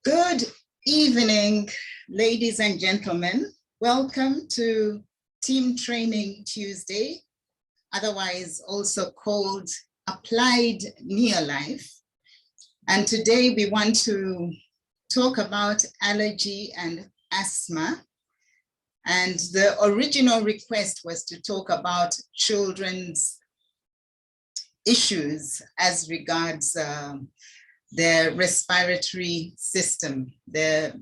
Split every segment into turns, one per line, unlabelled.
Good evening, ladies and gentlemen. Welcome to Team Training Tuesday, otherwise also called Applied NeoLife. And today we want to talk about allergy and asthma. And the original request was to talk about children's issues as regards their respiratory system, their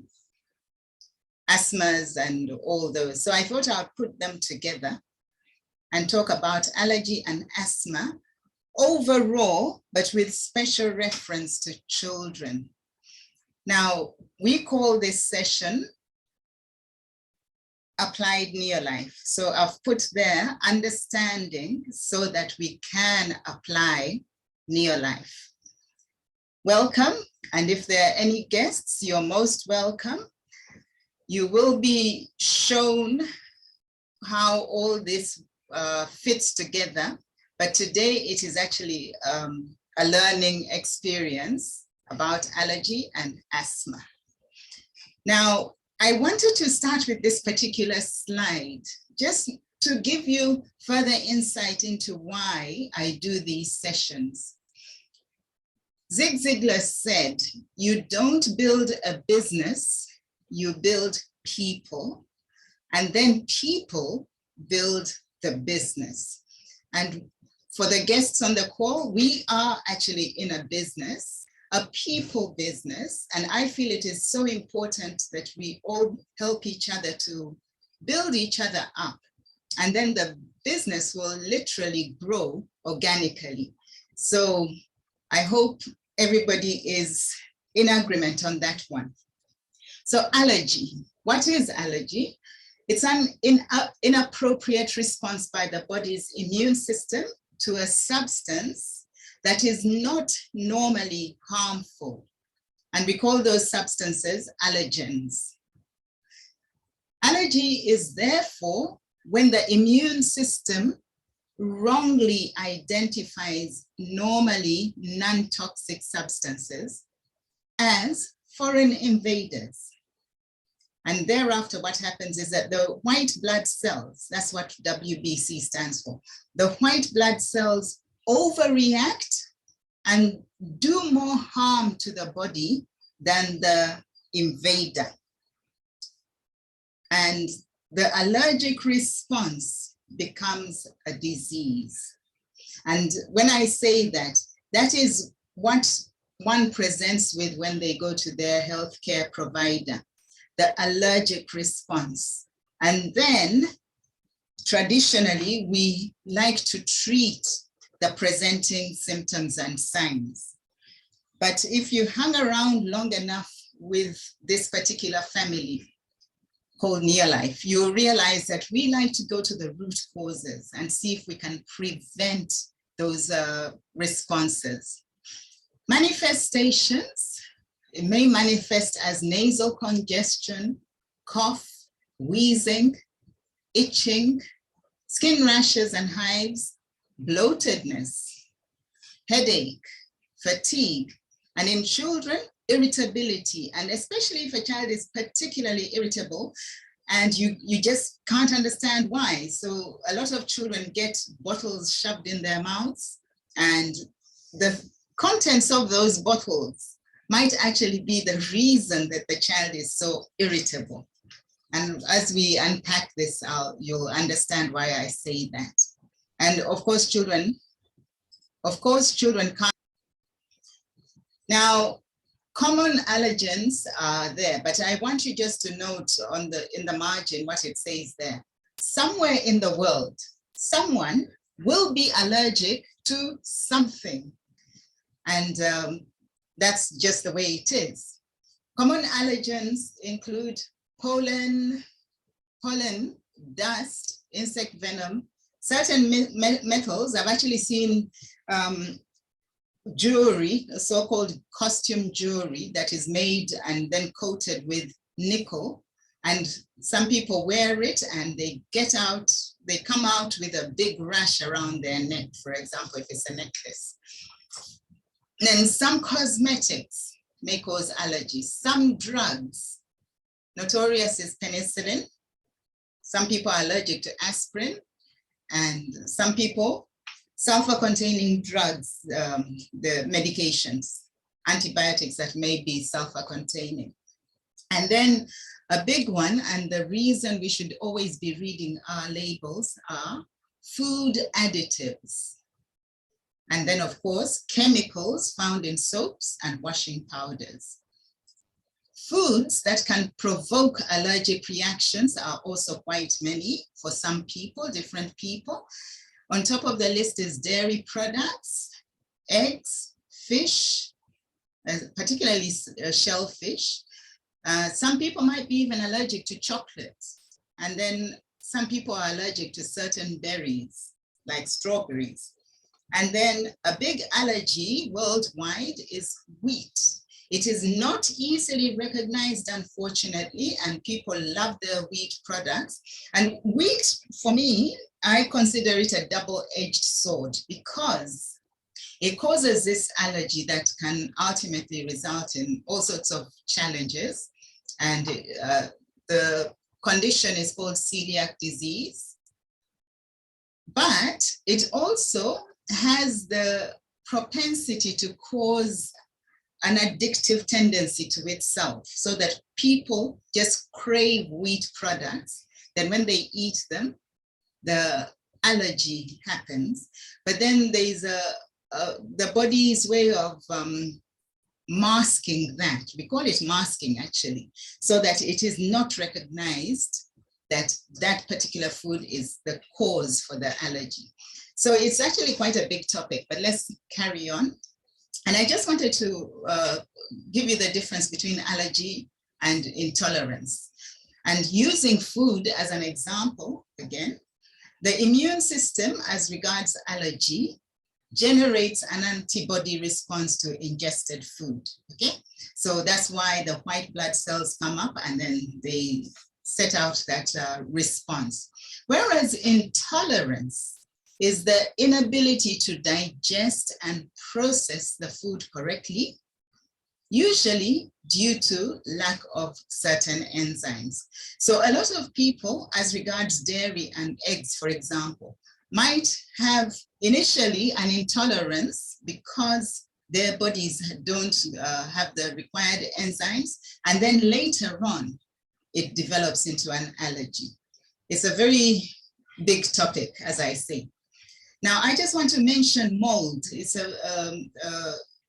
asthmas and all those. So I thought I'd put them together and talk about allergy and asthma overall, but with special reference to children. Now, we call this session Applied NeoLife. So I've put there understanding so that we can apply NeoLife. Welcome, and if there are any guests, you're most welcome. You will be shown how all this fits together, but today it is actually a learning experience about allergy and asthma. Now, I wanted to start with this particular slide, just to give you further insight into why I do these sessions. Zig Ziglar said, you don't build a business, you build people, and then people build the business. And for the guests on the call, we are actually in a business, a people business, and I feel it is so important that we all help each other to build each other up, and then the business will literally grow organically. So I hope everybody is in agreement on that one. So allergy, what is allergy? It's an inappropriate response by the body's immune system to a substance that is not normally harmful. And we call those substances allergens. Allergy is therefore when the immune system wrongly identifies normally non-toxic substances as foreign invaders. And thereafter, what happens is that the white blood cells, that's what WBC stands for, the white blood cells overreact and do more harm to the body than the invader. And the allergic response becomes a disease. And when I say that, that is what one presents with when they go to their healthcare provider, the allergic response. And then traditionally, we like to treat the presenting symptoms and signs. But if you hang around long enough with this particular family called NeoLife, you'll realize that we like to go to the root causes and see if we can prevent those responses. Manifestations, it may manifest as nasal congestion, cough, wheezing, itching, skin rashes and hives, bloatedness, headache, fatigue, and in children, irritability, and especially if a child is particularly irritable and you just can't understand why. So a lot of children get bottles shoved in their mouths, and the contents of those bottles might actually be the reason that the child is so irritable. And as we unpack this, you'll understand why I say that. And of course, children can't. Now, common allergens are there, but I want you just to note in the margin what it says there. Somewhere in the world, someone will be allergic to something. And that's just the way it is. Common allergens include pollen, dust, insect venom, certain metals. I've actually seen jewelry, so-called costume jewelry that is made and then coated with nickel. And some people wear it and they come out with a big rash around their neck, for example, if it's a necklace. Then some cosmetics. may cause allergies. Some drugs, notorious is penicillin. Some people are allergic to aspirin, and some people, sulfur-containing drugs, the medications, antibiotics that may be sulfur-containing. And then a big one, and the reason we should always be reading our labels, are food additives. And then, of course, chemicals found in soaps and washing powders. Foods that can provoke allergic reactions are also quite many for some people, different people. On top of the list is dairy products, eggs, fish, particularly shellfish. Some people might be even allergic to chocolate. And then some people are allergic to certain berries, like strawberries. And then a big allergy worldwide is wheat. It is not easily recognized, unfortunately, and people love their wheat products. And wheat, for me, I consider it a double-edged sword because it causes this allergy that can ultimately result in all sorts of challenges. And the condition is called celiac disease. But it also has the propensity to cause an addictive tendency to itself, so that people just crave wheat products. Then when they eat them, the allergy happens. But then there's the body's way of masking that. We call it masking, actually, so that it is not recognized that that particular food is the cause for the allergy. So it's actually quite a big topic, but let's carry on. And I just wanted to give you the difference between allergy and intolerance. And using food as an example, again, the immune system, as regards allergy, generates an antibody response to ingested food, okay? So that's why the white blood cells come up and then they set out that response. Whereas intolerance is the inability to digest and process the food correctly, usually due to lack of certain enzymes. So a lot of people, as regards dairy and eggs, for example, might have initially an intolerance because their bodies don't have the required enzymes, and then later on, it develops into an allergy. It's a very big topic, as I say. Now, I just want to mention mold. It's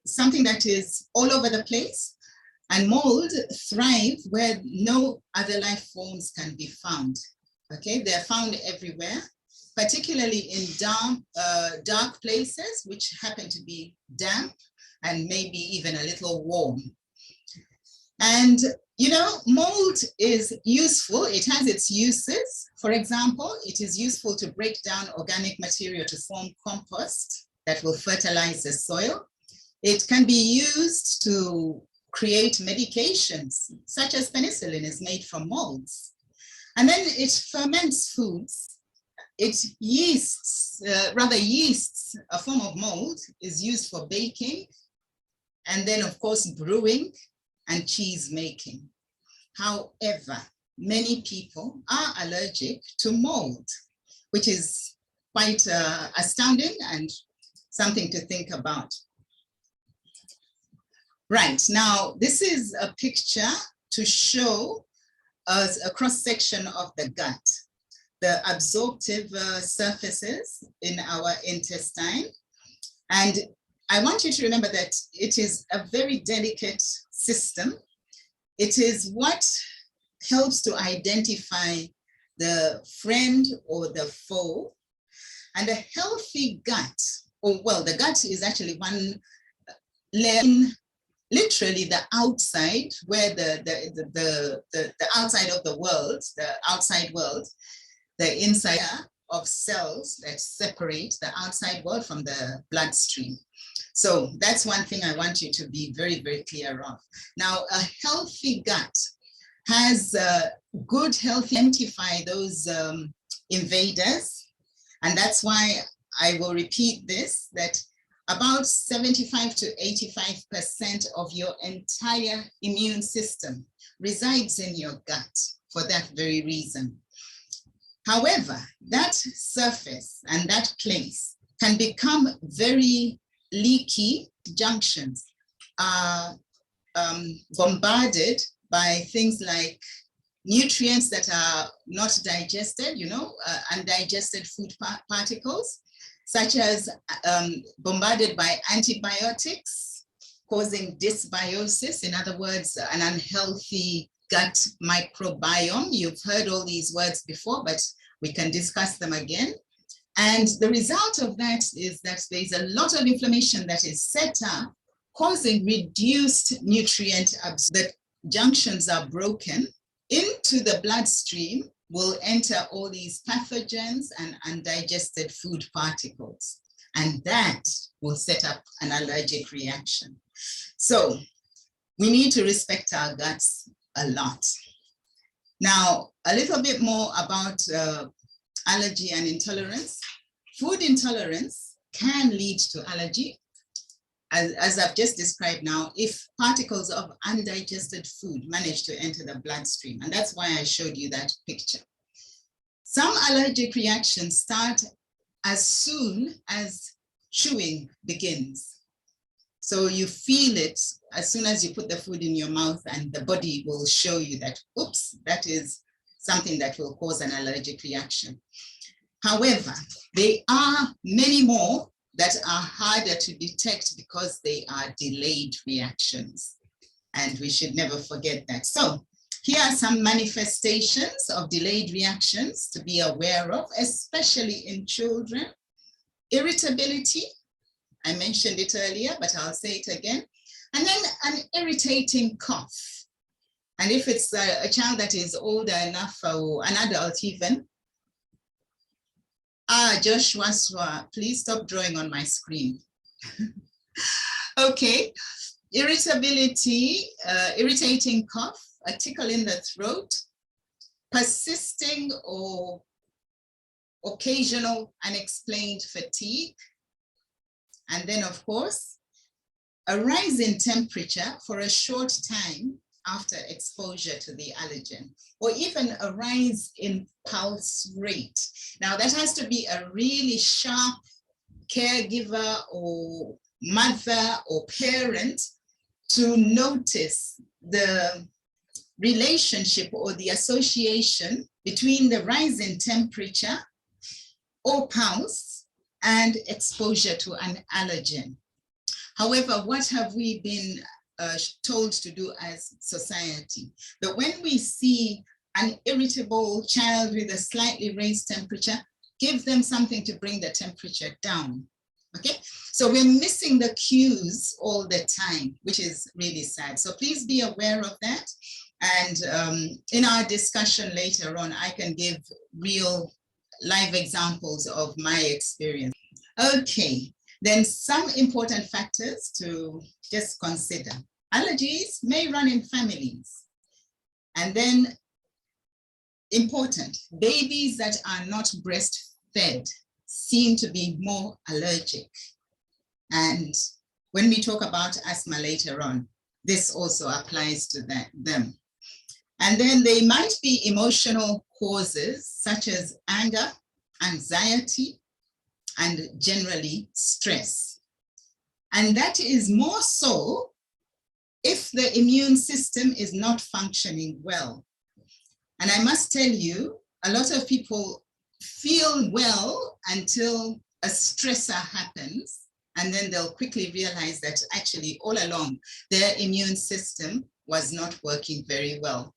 something that is all over the place, and mold thrive where no other life forms can be found. Okay, they're found everywhere, particularly in dark places, which happen to be damp and maybe even a little warm. And you know, mold is useful. It has its uses. For example, it is useful to break down organic material to form compost that will fertilize the soil. It can be used to create medications, such as penicillin is made from molds. And then it ferments foods. It yeasts, yeasts, a form of mold, is used for baking, and then of course brewing and cheese making. However, many people are allergic to mold, which is quite astounding and something to think about. Right, now this is a picture to show us a cross-section of the gut, the absorptive surfaces in our intestine. And I want you to remember that it is a very delicate system. It is what helps to identify the friend or the foe. And a healthy gut, or well, the gut is actually one layer, literally the outside, where the outside of the world, the outside world, the inside of cells that separate the outside world from the bloodstream. So that's one thing I want you to be very, very clear of. Now, a healthy gut has good health, identify those invaders. And that's why I will repeat this, that about 75 to 85% of your entire immune system resides in your gut for that very reason. However, that surface and that place can become very leaky. Junctions are bombarded by things like nutrients that are not digested, undigested food particles, such as bombarded by antibiotics, causing dysbiosis, in other words, an unhealthy gut microbiome. You've heard all these words before, but we can discuss them again. And the result of that is that there's a lot of inflammation that is set up, causing reduced nutrient absorption. The junctions are broken. Into the bloodstream will enter all these pathogens and undigested food particles, and that will set up an allergic reaction. So we need to respect our guts a lot. Now, a little bit more about allergy and intolerance. Food intolerance can lead to allergy, as I've just described now, if particles of undigested food manage to enter the bloodstream. And that's why I showed you that picture. Some allergic reactions start as soon as chewing begins. So you feel it as soon as you put the food in your mouth, and the body will show you that, oops, that is something that will cause an allergic reaction. However, there are many more that are harder to detect because they are delayed reactions. And we should never forget that. So here are some manifestations of delayed reactions to be aware of, especially in children. Irritability, I mentioned it earlier, but I'll say it again. And then an irritating cough. And if it's a child that is older enough, or an adult even, Joshua, please stop drawing on my screen. Okay, irritability, irritating cough, a tickle in the throat, persisting or occasional unexplained fatigue, and then of course, a rise in temperature for a short time after exposure to the allergen, or even a rise in pulse rate. Now that has to be a really sharp caregiver or mother or parent to notice the relationship or the association between the rise in temperature or pulse and exposure to an allergen. However, what have we been told to do as society? That when we see an irritable child with a slightly raised temperature, give them something to bring the temperature down. Okay, so we're missing the cues all the time, which is really sad. So please be aware of that. And in our discussion later on, I can give real live examples of my experience. Okay, then some important factors to just consider. Allergies may run in families. And then important, babies that are not breastfed seem to be more allergic. And when we talk about asthma later on, this also applies to them. And then there might be emotional causes such as anger, anxiety, and generally stress. And that is more so if the immune system is not functioning well. And I must tell you, a lot of people feel well until a stressor happens, and then they'll quickly realize that actually all along their immune system was not working very well.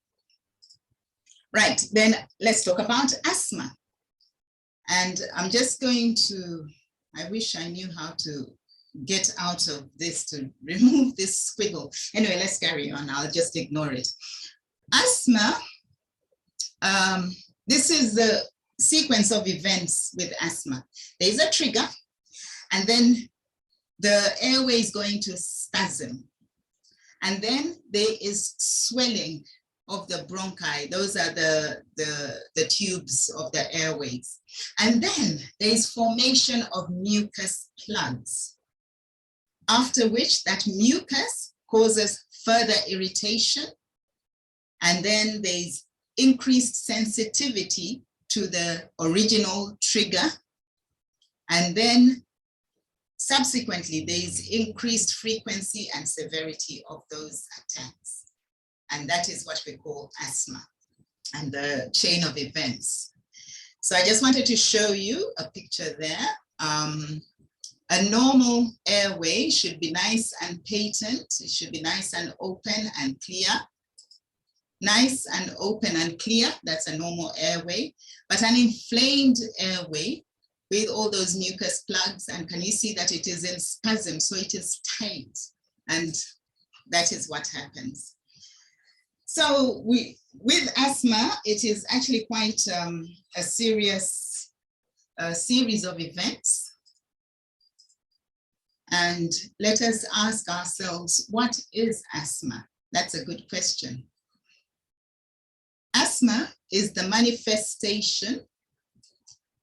Right, then let's talk about asthma. And I'm just going to, I wish I knew how to get out of this to remove this squiggle. Anyway, let's carry on. I'll just ignore it. Asthma, this is the sequence of events with asthma. There's a trigger, and then the airway is going to spasm. And then there is swelling of the bronchi. Those are the tubes of the airways. And then there's formation of mucus plugs. after which that mucus causes further irritation. And then there's increased sensitivity to the original trigger. And then subsequently, there's increased frequency and severity of those attacks. And that is what we call asthma and the chain of events. So I just wanted to show you a picture there. A normal airway should be nice and patent. It should be nice and open and clear. Nice and open and clear, that's a normal airway. But an inflamed airway with all those mucus plugs, and can you see that it is in spasm, so it is tight, and that is what happens. So with asthma, it is actually quite a serious series of events. And let us ask ourselves, what is asthma? That's a good question. Asthma is the manifestation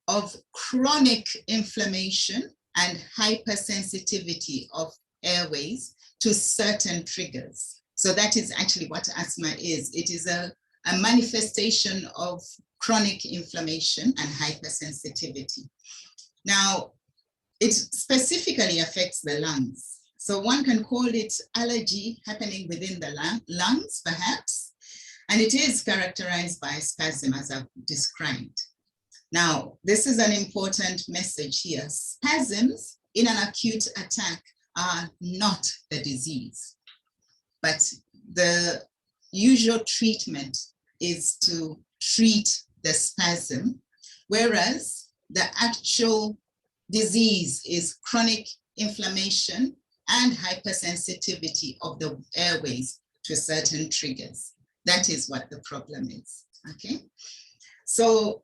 of chronic inflammation and hypersensitivity of airways to certain triggers. So that is actually what asthma is. It is a manifestation of chronic inflammation and hypersensitivity. Now, it specifically affects the lungs. So one can call it allergy happening within the lungs, perhaps, and it is characterized by spasm, as I've described. Now, this is an important message here. Spasms in an acute attack are not the disease, but the usual treatment is to treat the spasm, whereas the actual disease is chronic inflammation and hypersensitivity of the airways to certain triggers. That is what the problem is, okay? So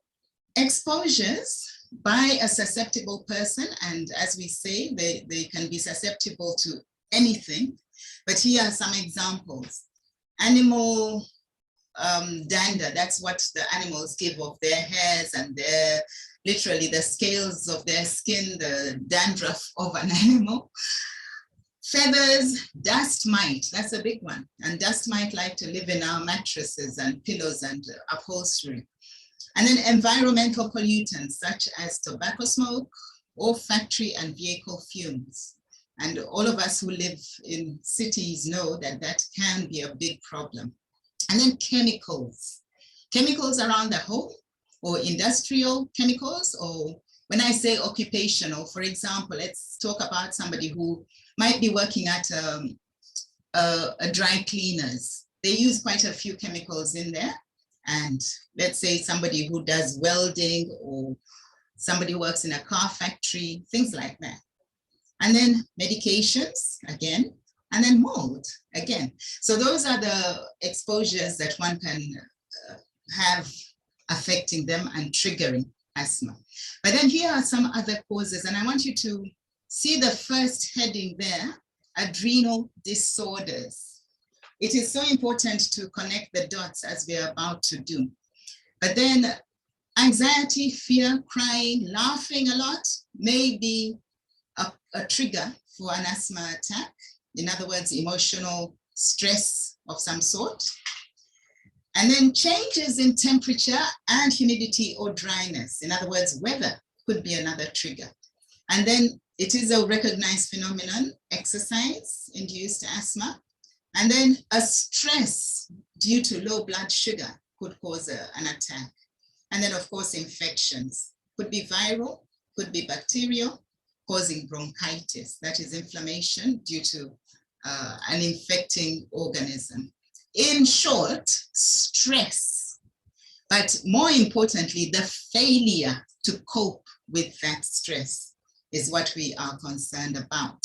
exposures by a susceptible person, and as we say, they can be susceptible to anything, but here are some examples. Animal dander, that's what the animals give of their hairs and their, literally the scales of their skin, the dandruff of an animal. Feathers, dust mite, that's a big one. And dust mite like to live in our mattresses and pillows and upholstery. And then environmental pollutants such as tobacco smoke or factory and vehicle fumes. And all of us who live in cities know that that can be a big problem. And then chemicals. Chemicals around the home, or industrial chemicals, or when I say occupational, for example, let's talk about somebody who might be working at a dry cleaners. They use quite a few chemicals in there. And let's say somebody who does welding, or somebody who works in a car factory, things like that. And then medications, again, and then mold, again. So those are the exposures that one can have affecting them and triggering asthma. But then here are some other causes, and I want you to see the first heading there, adrenal disorders. It is so important to connect the dots as we are about to do. But then anxiety, fear, crying, laughing a lot may be a trigger for an asthma attack. In other words, emotional stress of some sort. And then changes in temperature and humidity or dryness. In other words, weather could be another trigger. And then it is a recognized phenomenon, exercise-induced asthma. And then a stress due to low blood sugar could cause an attack. And then, of course, infections. Could be viral, could be bacterial, causing bronchitis. That is inflammation due to an infecting organism. In short, stress, but more importantly, the failure to cope with that stress is what we are concerned about.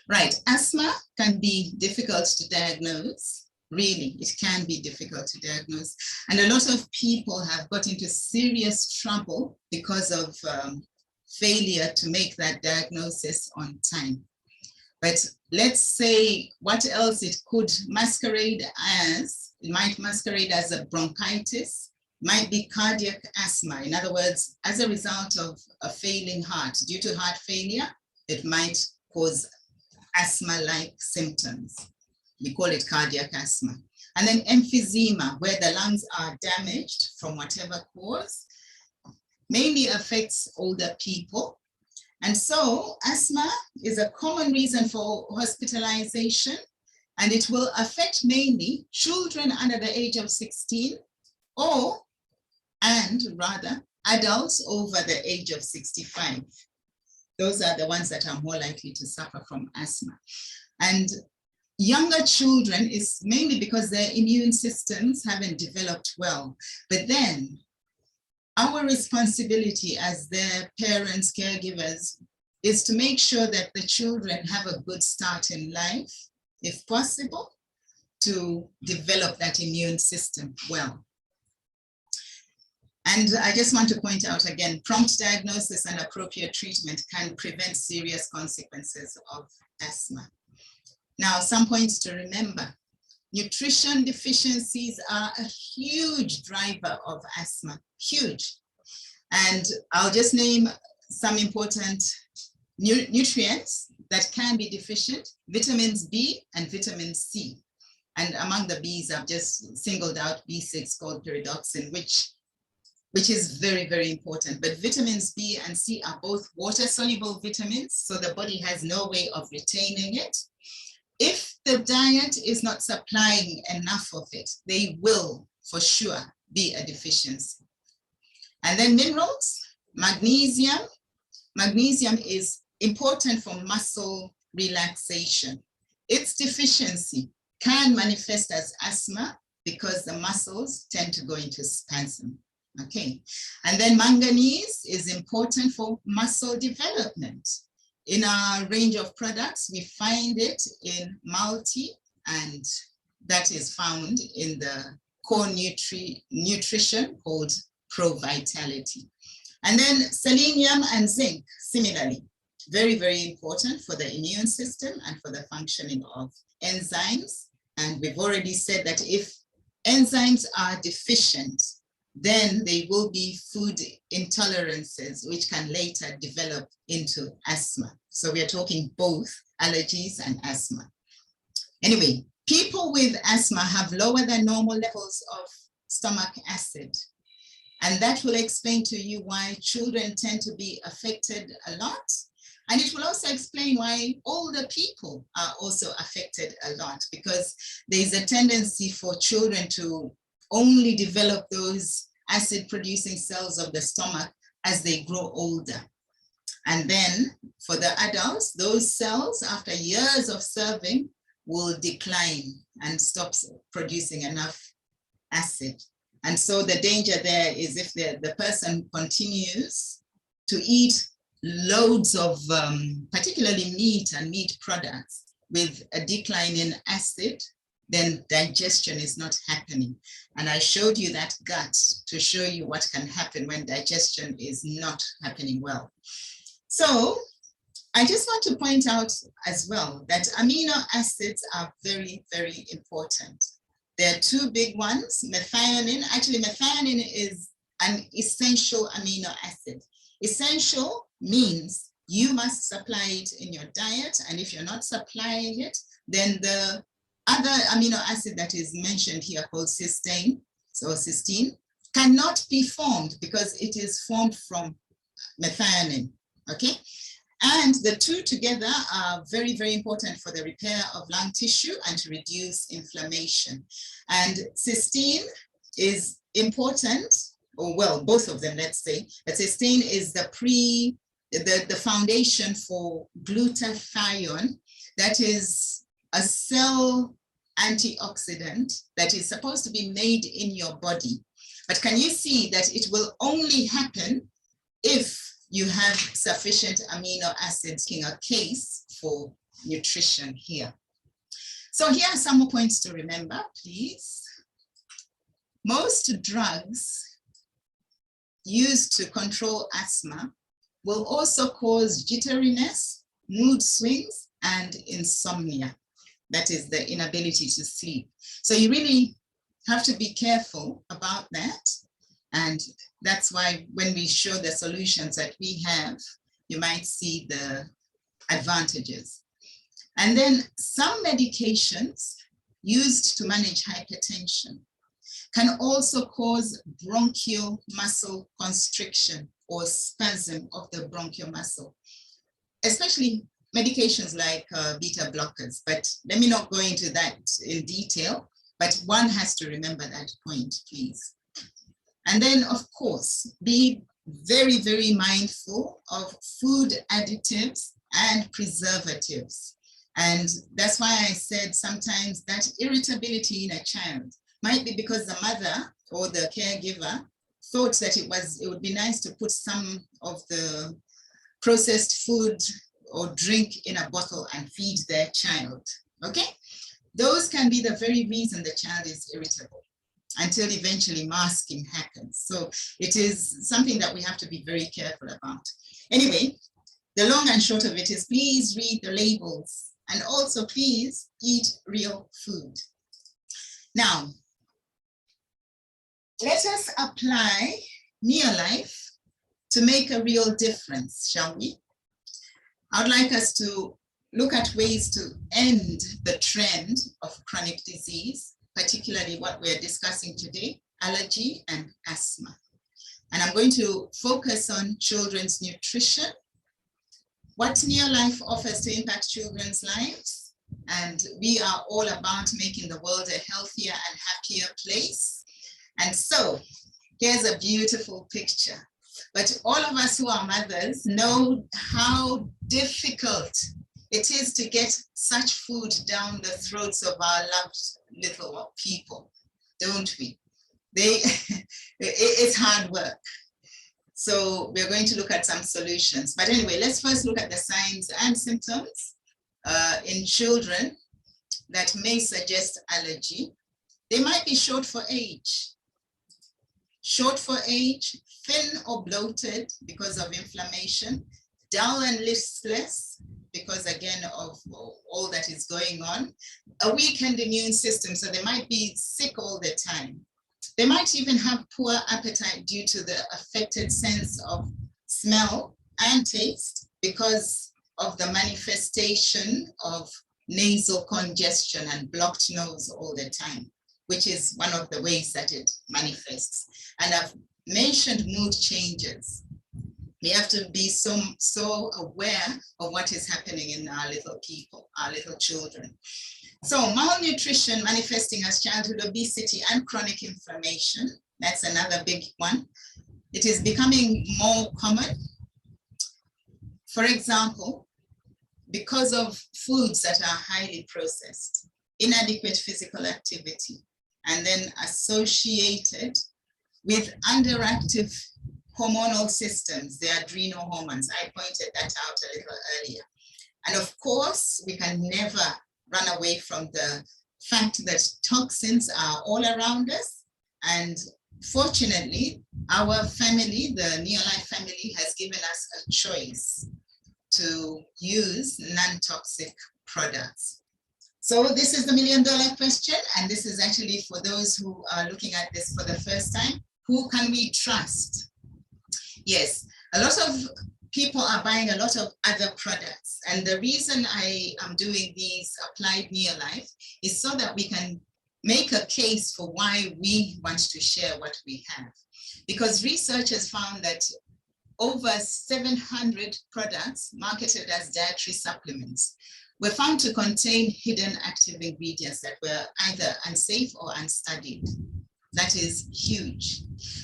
Right, asthma can be difficult to diagnose. Really, it can be difficult to diagnose. And a lot of people have got into serious trouble because of failure to make that diagnosis on time. But let's say what else it could masquerade as. It might masquerade as a bronchitis, might be cardiac asthma. In other words, as a result of a failing heart, due to heart failure, it might cause asthma-like symptoms. We call it cardiac asthma. And then emphysema, where the lungs are damaged from whatever cause, mainly affects older people. And so asthma is a common reason for hospitalization, and it will affect mainly children under the age of 16 and adults over the age of 65. Those are the ones that are more likely to suffer from asthma. And younger children is mainly because their immune systems haven't developed well. But then our responsibility as their parents, caregivers, is to make sure that the children have a good start in life, if possible, to develop that immune system well. And I just want to point out again, prompt diagnosis and appropriate treatment can prevent serious consequences of asthma. Now, some points to remember. Nutrition deficiencies are a huge driver of asthma, huge. And I'll just name some important nutrients that can be deficient: vitamins B and vitamin C. And among the Bs, I've just singled out B6 called pyridoxine, which is very, very important. But vitamins B and C are both water-soluble vitamins, so the body has no way of retaining it. If the diet is not supplying enough of it, they will for sure be a deficiency. And then minerals, magnesium. Magnesium is important for muscle relaxation. Its deficiency can manifest as asthma because the muscles tend to go into spasm. Okay, and then manganese is important for muscle development. In our range of products, we find it in multi, and that is found in the core nutrition called Pro-Vitality. And then selenium and zinc, similarly, very, very important for the immune system and for the functioning of enzymes. And we've already said that if enzymes are deficient, then they will be food intolerances, which can later develop into asthma. So we are talking both allergies and asthma. Anyway, people with asthma have lower than normal levels of stomach acid. And that will explain to you why children tend to be affected a lot. And it will also explain why older people are also affected a lot, because there's a tendency for children to only develop those acid-producing cells of the stomach as they grow older. And then for the adults, those cells, after years of serving, will decline and stop producing enough acid. And so the danger there is if the person continues to eat loads of particularly meat and meat products with a decline in acid, then digestion is not happening. And I showed you that gut to show you what can happen when digestion is not happening well. So I just want to point out as well that amino acids are very, very important. There are two big ones, methionine. Actually, methionine is an essential amino acid. Essential means you must supply it in your diet. And if you're not supplying it, then the other amino acid that is mentioned here called cysteine, so cysteine, cannot be formed because it is formed from methionine, okay? And the two together are very, very important for the repair of lung tissue and to reduce inflammation. And cysteine is important, or well, both of them, let's say, but cysteine is the foundation for glutathione, that is a cell antioxidant that is supposed to be made in your body. But can you see that it will only happen if you have sufficient amino acids? In a case for nutrition here. So here are some more points to remember, please. Most drugs used to control asthma will also cause jitteriness, mood swings, and insomnia. That is the inability to sleep. So you really have to be careful about that. And that's why when we show the solutions that we have, you might see the advantages. And then some medications used to manage hypertension can also cause bronchial muscle constriction or spasm of the bronchial muscle, especially medications like beta blockers. But let me not go into that in detail, but one has to remember that point, please. And then, of course, be very, very mindful of food additives and preservatives. And that's why I said sometimes that irritability in a child might be because the mother or the caregiver thought that it would be nice to put some of the processed food or drink in a bottle and feed their child, okay? Those can be the very reason the child is irritable until eventually masking happens. So it is something that we have to be very careful about. Anyway, the long and short of it is please read the labels and also please eat real food. Now, let us apply NeoLife to make a real difference, shall we? I'd like us to look at ways to end the trend of chronic disease, particularly what we're discussing today, allergy and asthma. And I'm going to focus on children's nutrition, what NeoLife offers to impact children's lives. And we are all about making the world a healthier and happier place. And so here's a beautiful picture. But all of us who are mothers know how difficult it is to get such food down the throats of our loved little people, don't we? It's hard work. So we're going to look at some solutions. But anyway, let's first look at the signs and symptoms in children that may suggest allergy. They might be short for age. Short for age, thin or bloated because of inflammation, dull and listless because again of all that is going on, a weakened immune system, so they might be sick all the time. They might even have poor appetite due to the affected sense of smell and taste because of the manifestation of nasal congestion and blocked nose all the time, which is one of the ways that it manifests. And I've mentioned mood changes. We have to be so aware of what is happening in our little people, our little children. So malnutrition manifesting as childhood obesity and chronic inflammation, that's another big one. It is becoming more common. For example, because of foods that are highly processed, inadequate physical activity, and then associated with underactive hormonal systems, the adrenal hormones. I pointed that out a little earlier. And of course, we can never run away from the fact that toxins are all around us. And fortunately, our family, the NeoLife family, has given us a choice to use non-toxic products. So this is the $1 million question, and this is actually for those who are looking at this for the first time. Who can we trust? Yes, a lot of people are buying a lot of other products, and the reason I am doing these applied NeoLife is so that we can make a case for why we want to share what we have. Because research has found that over 700 products marketed as dietary supplements were found to contain hidden active ingredients that were either unsafe or unstudied. That is huge.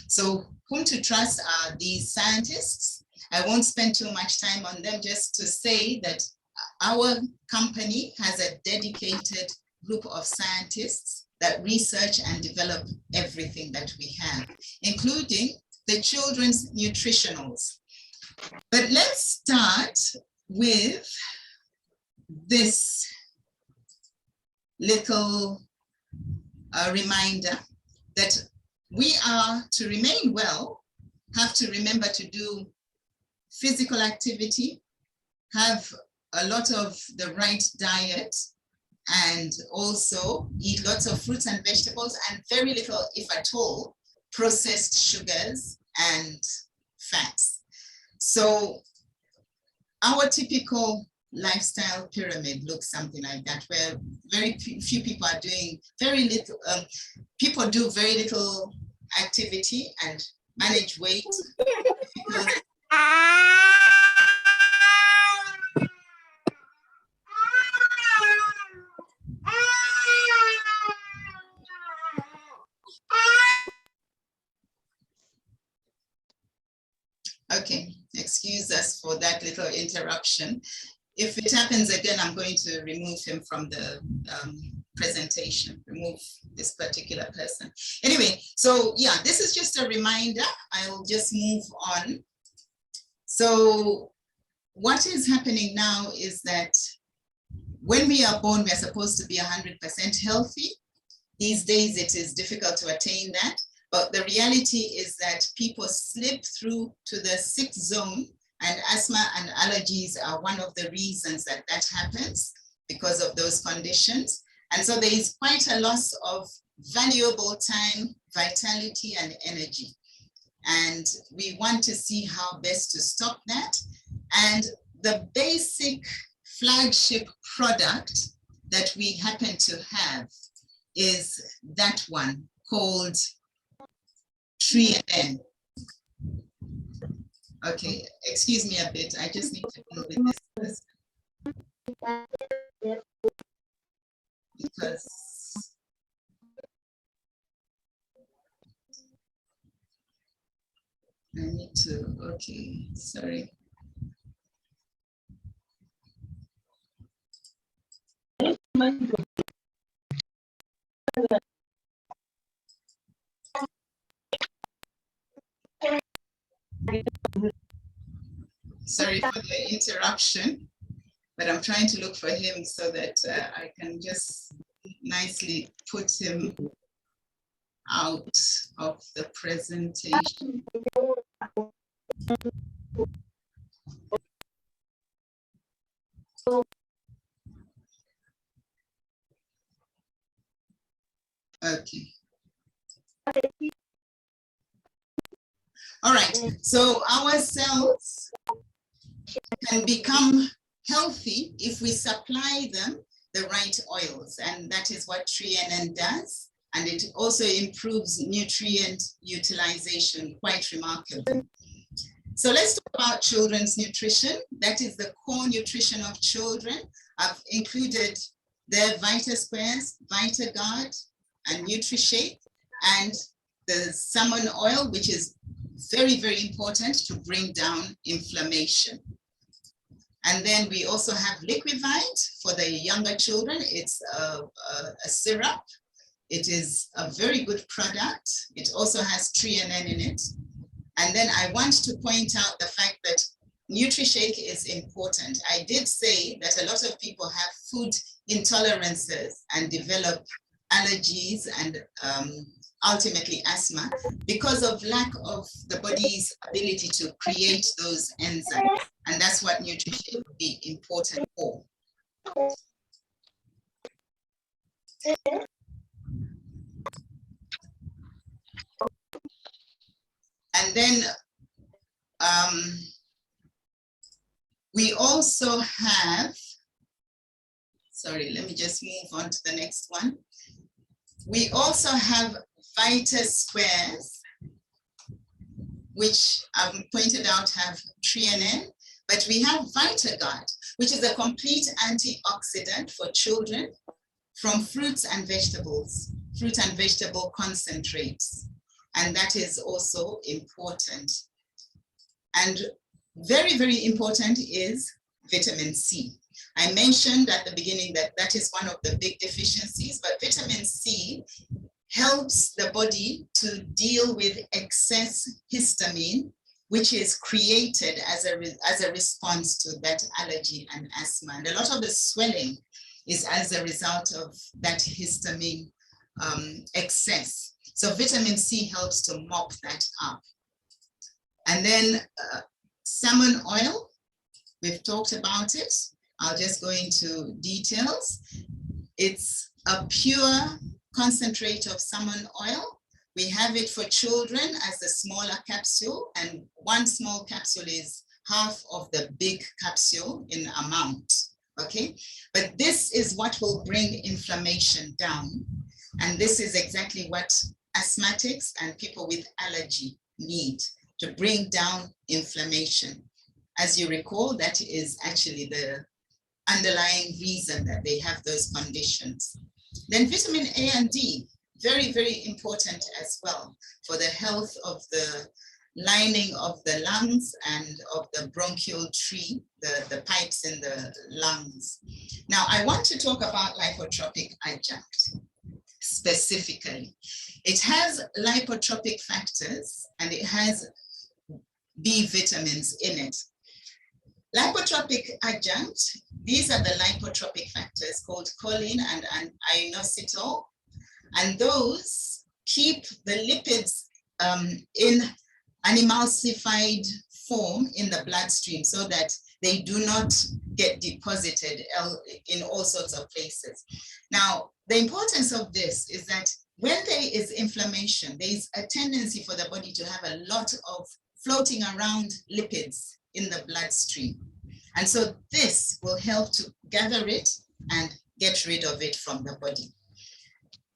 So whom to trust are these scientists? I won't spend too much time on them, just to say that our company has a dedicated group of scientists that research and develop everything that we have, including the children's nutritionals. But let's start with this little reminder that we are, to remain well, have to remember to do physical activity, have a lot of the right diet, and also eat lots of fruits and vegetables, and very little, if at all, processed sugars and fats. So our typical lifestyle pyramid looks something like that, where very few people are doing very little, people do very little activity and manage weight. Okay, excuse us for that little interruption. If it happens again, I'm going to remove him from the presentation, remove this particular person. Anyway, so yeah, this is just a reminder. I'll just move on. So what is happening now is that when we are born, we are supposed to be 100% healthy. These days, it is difficult to attain that. But the reality is that people slip through to the 6th zone, and asthma and allergies are one of the reasons that that happens because of those conditions. And so there is quite a loss of valuable time, vitality, and energy. And we want to see how best to stop that. And the basic flagship product that we happen to have is that one called Tree-N. Okay, excuse me a bit. I just need to deal with this because I need to, okay, sorry. Sorry for the interruption, but I'm trying to look for him so that I can just nicely put him out of the presentation. Okay. All right, so our cells can become healthy if we supply them the right oils, and that is what Tree-N does. And it also improves nutrient utilization quite remarkably. So let's talk about children's nutrition. That is the core nutrition of children. I've included their Vita Squares, Vita Guard, and NutriShake, and the salmon oil, which is very, very important to bring down inflammation. And then we also have Liquivite for the younger children. It's a syrup. It is a very good product. It also has Tree-N in it. And then I want to point out the fact that NutriShake is important. I did say that a lot of people have food intolerances and develop allergies and ultimately asthma because of lack of the body's ability to create those enzymes. And that's what NutriShake would be important for. And then we also have, sorry, let me just move on to the next one. We also have Vita Squares, which I've pointed out have Tree-N, but we have Vita Guard, which is a complete antioxidant for children from fruits and vegetables, fruit and vegetable concentrates. And that is also important. And very, very important is vitamin C. I mentioned at the beginning that that is one of the big deficiencies, but vitamin C helps the body to deal with excess histamine, which is created as a response to that allergy and asthma. And a lot of the swelling is as a result of that histamine excess. So vitamin C helps to mop that up. And then salmon oil, we've talked about it. I'll just go into details. It's a pure concentrate of salmon oil. We have it for children as a smaller capsule, and one small capsule is half of the big capsule in amount, okay? But this is what will bring inflammation down. And this is exactly what asthmatics and people with allergy need, to bring down inflammation. As you recall, that is actually the underlying reason that they have those conditions. Then vitamin A and D, very, very important as well for the health of the lining of the lungs and of the bronchial tree, the pipes in the lungs. Now, I want to talk about lipotropic adjunct specifically. It has lipotropic factors and it has B vitamins in it. Lipotropic adjunct, these are the lipotropic factors called choline and inositol, and those keep the lipids in an emulsified form in the bloodstream so that they do not get deposited in all sorts of places. Now, the importance of this is that when there is inflammation, there is a tendency for the body to have a lot of floating around lipids in the bloodstream. And so this will help to gather it and get rid of it from the body.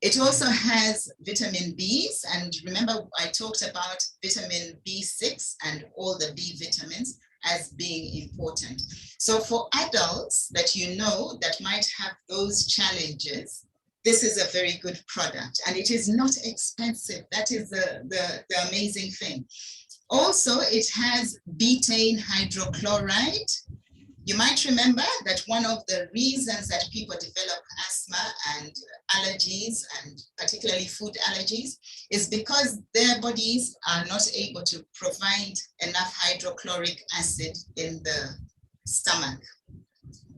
It also has vitamin Bs, and remember I talked about vitamin B6 and all the B vitamins as being important. So for adults that you know that might have those challenges, this is a very good product and it is not expensive. That is the amazing thing. Also, it has betaine hydrochloride. You might remember that one of the reasons that people develop asthma and allergies, and particularly food allergies, is because their bodies are not able to provide enough hydrochloric acid in the stomach.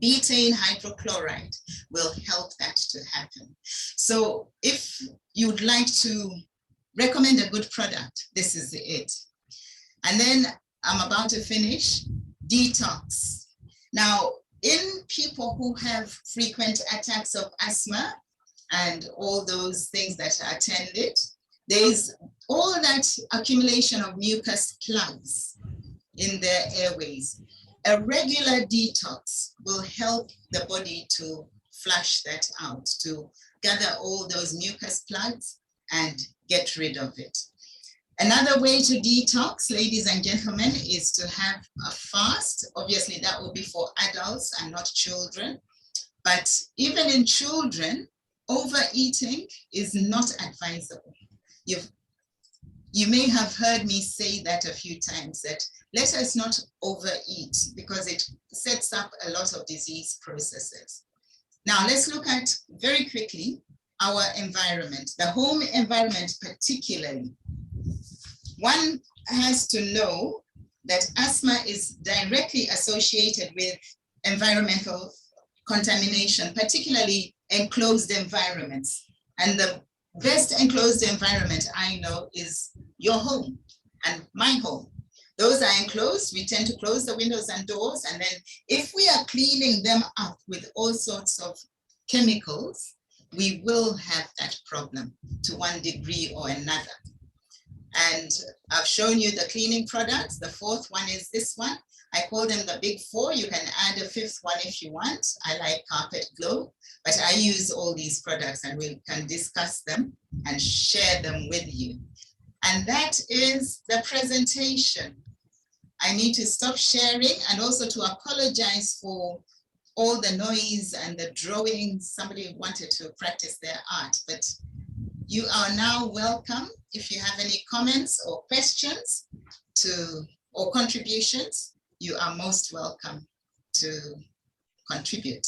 Betaine hydrochloride will help that to happen. So if you'd like to recommend a good product, this is it. And then I'm about to finish, detox. Now, in people who have frequent attacks of asthma and all those things that are attended, there's all that accumulation of mucus plugs in their airways. A regular detox will help the body to flush that out, to gather all those mucus plugs and get rid of it. Another way to detox, ladies and gentlemen, is to have a fast. Obviously, that will be for adults and not children. But even in children, overeating is not advisable. You may have heard me say that a few times, that let us not overeat because it sets up a lot of disease processes. Now, let's look at very quickly our environment, the home environment particularly. One has to know that asthma is directly associated with environmental contamination, particularly enclosed environments. And the best enclosed environment I know is your home and my home. Those are enclosed. We tend to close the windows and doors. And then if we are cleaning them up with all sorts of chemicals, we will have that problem to one degree or another. And I've shown you the cleaning products. The fourth one is this one. I call them the big four. You can add a fifth one if you want. I like Carpet Glow, but I use all these products and we can discuss them and share them with you. And that is the presentation. I need to stop sharing and also to apologize for all the noise and the drawing. Somebody wanted to practice their art, but you are now welcome. If you have any comments or questions or contributions, you are most welcome to contribute.